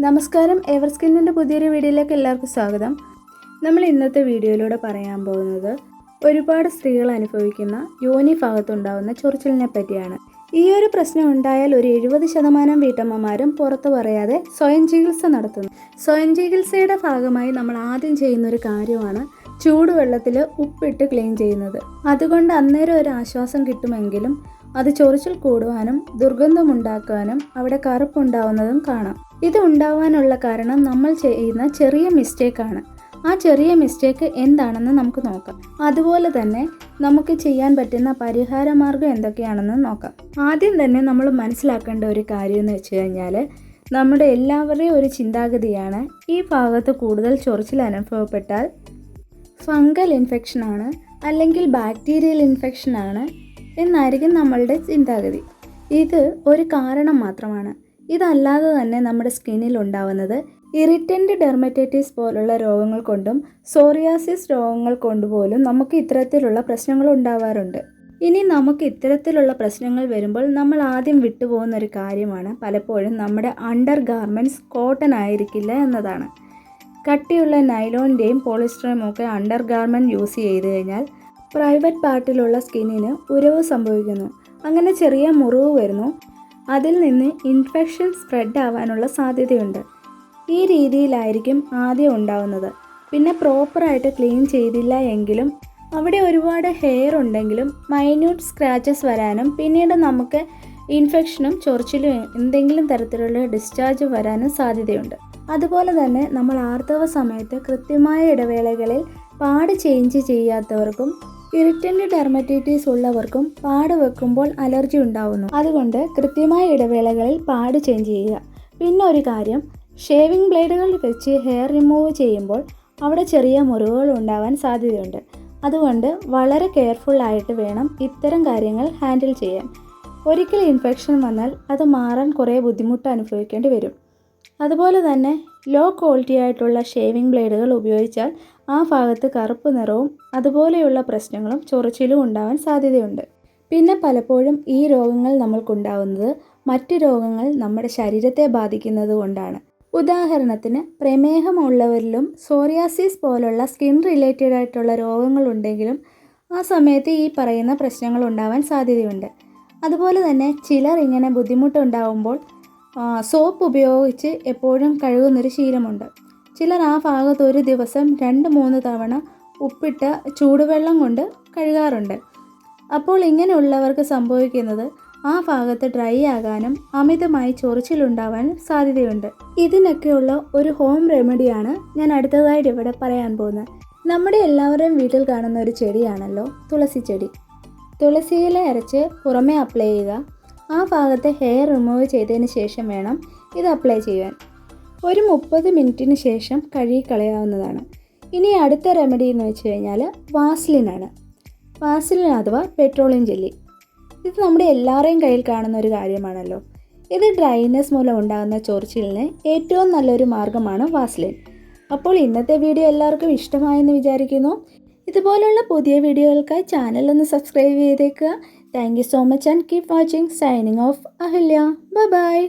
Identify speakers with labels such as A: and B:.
A: നമസ്കാരം, എവർസ്കിന്നിൻ്റെ പുതിയൊരു വീഡിയോയിലേക്ക് എല്ലാവർക്കും സ്വാഗതം. നമ്മൾ ഇന്നത്തെ വീഡിയോയിലൂടെ പറയാൻ പോകുന്നത് ഒരുപാട് സ്ത്രീകൾ അനുഭവിക്കുന്ന യോനി ഭാഗത്തുണ്ടാകുന്ന ചൊറിച്ചിലിനെ പറ്റിയാണ്. ഈ ഒരു പ്രശ്നം ഉണ്ടായാൽ ഒരു 70% വീട്ടമ്മമാരും പുറത്തു പറയാതെ സ്വയം ചികിത്സ നടത്തുന്നു. സ്വയം ചികിത്സയുടെ ഭാഗമായി നമ്മൾ ആദ്യം ചെയ്യുന്ന ഒരു കാര്യമാണ് ചൂടുവെള്ളത്തിൽ ഉപ്പിട്ട് ക്ലീൻ ചെയ്യുന്നത്. അതുകൊണ്ട് അന്നേരം ഒരു ആശ്വാസം കിട്ടുമെങ്കിലും അത് ചൊറിച്ചിൽ കൂടുവാനും ദുർഗന്ധമുണ്ടാക്കാനും അവിടെ കറുപ്പുണ്ടാവുന്നതും കാണാം. ഇത് ഉണ്ടാവാനുള്ള കാരണം നമ്മൾ ചെയ്യുന്ന ചെറിയ മിസ്റ്റേക്കാണ്. ആ ചെറിയ മിസ്റ്റേക്ക് എന്താണെന്ന് നമുക്ക് നോക്കാം. അതുപോലെ തന്നെ നമുക്ക് ചെയ്യാൻ പറ്റുന്ന പരിഹാര മാർഗം എന്തൊക്കെയാണെന്ന് നോക്കാം. ആദ്യം തന്നെ നമ്മൾ മനസ്സിലാക്കേണ്ട ഒരു കാര്യം എന്ന് വെച്ച് കഴിഞ്ഞാൽ, നമ്മുടെ എല്ലാവരുടെയും ഒരു ചിന്താഗതിയാണ് ഈ ഭാഗത്ത് കൂടുതൽ ചൊറിച്ചിൽ അനുഭവപ്പെട്ടാൽ ഫംഗൽ ഇൻഫെക്ഷനാണ് അല്ലെങ്കിൽ ബാക്ടീരിയൽ ഇൻഫെക്ഷനാണ് എന്നായിരിക്കും നമ്മളുടെ ചിന്താഗതി. ഇത് ഒരു കാരണം മാത്രമാണ്. ഇതല്ലാതെ തന്നെ നമ്മുടെ സ്കിന്നിൽ ഉണ്ടാവുന്നത് ഇറിറ്റൻ്റ് ഡെർമറ്റൈറ്റിസ് പോലുള്ള രോഗങ്ങൾ കൊണ്ടും സോറിയാസിസ് രോഗങ്ങൾ കൊണ്ടുപോലും നമുക്ക് ഇത്തരത്തിലുള്ള പ്രശ്നങ്ങൾ ഉണ്ടാവാറുണ്ട്. ഇനി നമുക്ക് ഇത്തരത്തിലുള്ള പ്രശ്നങ്ങൾ വരുമ്പോൾ നമ്മൾ ആദ്യം വിട്ടുപോകുന്ന ഒരു കാര്യമാണ് പലപ്പോഴും നമ്മുടെ അണ്ടർ ഗാർമെൻറ്റ്സ് കോട്ടൺ ആയിരിക്കില്ല എന്നതാണ്. കട്ടിയുള്ള നൈലോണിൻ്റെയും പോളിസ്റ്ററും ഒക്കെ അണ്ടർ ഗാർമെൻറ്റ് യൂസ് ചെയ്ത് കഴിഞ്ഞാൽ പ്രൈവറ്റ് പാർട്ടിലുള്ള സ്കിന്നിന് ഉരവ് സംഭവിക്കുന്നു. അങ്ങനെ ചെറിയ മുറിവ് വരുന്നു. അതിൽ നിന്ന് ഇൻഫെക്ഷൻ സ്പ്രെഡ് ആവാനുള്ള സാധ്യതയുണ്ട്. ഈ രീതിയിലായിരിക്കും ആദ്യം ഉണ്ടാവുന്നത്. പിന്നെ പ്രോപ്പറായിട്ട് ക്ലീൻ ചെയ്തില്ല എങ്കിലും അവിടെ ഒരുപാട് ഹെയർ ഉണ്ടെങ്കിലും മൈന്യൂട്ട് സ്ക്രാച്ചസ് വരാനും പിന്നീട് നമുക്ക് ഇൻഫെക്ഷനും ചൊറിച്ചിലും എന്തെങ്കിലും തരത്തിലുള്ള ഡിസ്ചാർജ് വരാനും സാധ്യതയുണ്ട്. അതുപോലെ തന്നെ നമ്മൾ ആർത്തവ സമയത്ത് കൃത്യമായ ഇടവേളകളിൽ പാഡ് ചേഞ്ച് ചെയ്യാത്തവർക്കും ഇറിറ്റൻ്റ് ഡെർമറ്റൈറ്റിസ് ഉള്ളവർക്കും പാഡ് വെക്കുമ്പോൾ അലർജി ഉണ്ടാവുന്നു. അതുകൊണ്ട് കൃത്യമായ ഇടവേളകളിൽ പാഡ് ചേഞ്ച് ചെയ്യുക. പിന്നെ ഒരു കാര്യം, ഷേവിംഗ് ബ്ലേഡുകൾ വെച്ച് ഹെയർ റിമൂവ് ചെയ്യുമ്പോൾ അവിടെ ചെറിയ മുറിവുകൾ ഉണ്ടാവാൻ സാധ്യതയുണ്ട്. അതുകൊണ്ട് വളരെ കെയർഫുള്ളായിട്ട് വേണം ഇത്തരം കാര്യങ്ങൾ ഹാൻഡിൽ ചെയ്യാൻ. ഒരിക്കൽ ഇൻഫെക്ഷൻ വന്നാൽ അത് മാറാൻ കുറേ ബുദ്ധിമുട്ട് അനുഭവിക്കേണ്ടി വരും. അതുപോലെ തന്നെ ലോ ക്വാളിറ്റി ആയിട്ടുള്ള ഷേവിംഗ് ബ്ലേഡുകൾ ഉപയോഗിച്ചാൽ ആ ഭാഗത്ത് കറുപ്പ് നിറവും അതുപോലെയുള്ള പ്രശ്നങ്ങളും ചൊറിച്ചിലും ഉണ്ടാവാൻ സാധ്യതയുണ്ട്. പിന്നെ പലപ്പോഴും ഈ രോഗങ്ങൾ നമ്മൾക്കുണ്ടാവുന്നത് മറ്റ് രോഗങ്ങൾ നമ്മുടെ ശരീരത്തെ ബാധിക്കുന്നത് കൊണ്ടാണ്. ഉദാഹരണത്തിന് പ്രമേഹമുള്ളവരിലും സോറിയാസിസ് പോലുള്ള സ്കിൻ റിലേറ്റഡ് ആയിട്ടുള്ള രോഗങ്ങളുണ്ടെങ്കിലും ആ സമയത്ത് ഈ പറയുന്ന പ്രശ്നങ്ങൾ ഉണ്ടാവാൻ സാധ്യതയുണ്ട്. അതുപോലെ തന്നെ ചിലർ ഇങ്ങനെ ബുദ്ധിമുട്ടുണ്ടാവുമ്പോൾ സോപ്പ് ഉപയോഗിച്ച് എപ്പോഴും കഴുകുന്നൊരു ശീലമുണ്ട്. ചിലർ ആ ഭാഗത്ത് ഒരു ദിവസം 2-3 തവണ ഉപ്പിട്ട ചൂടുവെള്ളം കൊണ്ട് കഴുകാറുണ്ട്. അപ്പോൾ ഇങ്ങനെയുള്ളവർക്ക് സംഭവിക്കുന്നത് ആ ഭാഗത്ത് ഡ്രൈ ആകാനും അമിതമായി ചൊറിച്ചിലുണ്ടാവാനും സാധ്യതയുണ്ട്. ഇതിനൊക്കെയുള്ള ഒരു ഹോം റെമഡിയാണ് ഞാൻ അടുത്തതായിട്ട് ഇവിടെ പറയാൻ പോകുന്നത്. നമ്മുടെ എല്ലാവരുടെയും വീട്ടിൽ കാണുന്ന ഒരു ചെടിയാണല്ലോ തുളസി ചെടി. തുളസിയില അരച്ച് പുറമേ അപ്ലൈ ചെയ്യുക. ആ ഭാഗത്തെ ഹെയർ റിമൂവ് ചെയ്തതിന് ശേഷം വേണം ഇത് അപ്ലൈ ചെയ്യാൻ. ഒരു 30 മിനിറ്റിന് ശേഷം കഴുകിക്കളയാവുന്നതാണ്. ഇനി അടുത്ത റെമഡി എന്ന് വെച്ച് കഴിഞ്ഞാൽ വാസ്ലിനാണ്. വാസ്ലിൻ അഥവാ പെട്രോളിയം ജെല്ലി. ഇത് നമ്മുടെ എല്ലാവരുടെയും കയ്യിൽ കാണുന്ന ഒരു കാര്യമാണല്ലോ. ഇത് ഡ്രൈനെസ് മൂലം ഉണ്ടാകുന്ന ചൊറിച്ചിലിന് ഏറ്റവും നല്ലൊരു മാർഗ്ഗമാണ് വാസ്ലിൻ. അപ്പോൾ ഇന്നത്തെ വീഡിയോ എല്ലാവർക്കും ഇഷ്ടമായെന്ന് വിചാരിക്കുന്നു. ഇതുപോലുള്ള പുതിയ വീഡിയോകൾക്കായി ചാനൽ ഒന്ന് സബ്സ്ക്രൈബ് ചെയ്തേക്കുക. Thank you so much and keep watching. Signing off, Ahilya. Bye bye.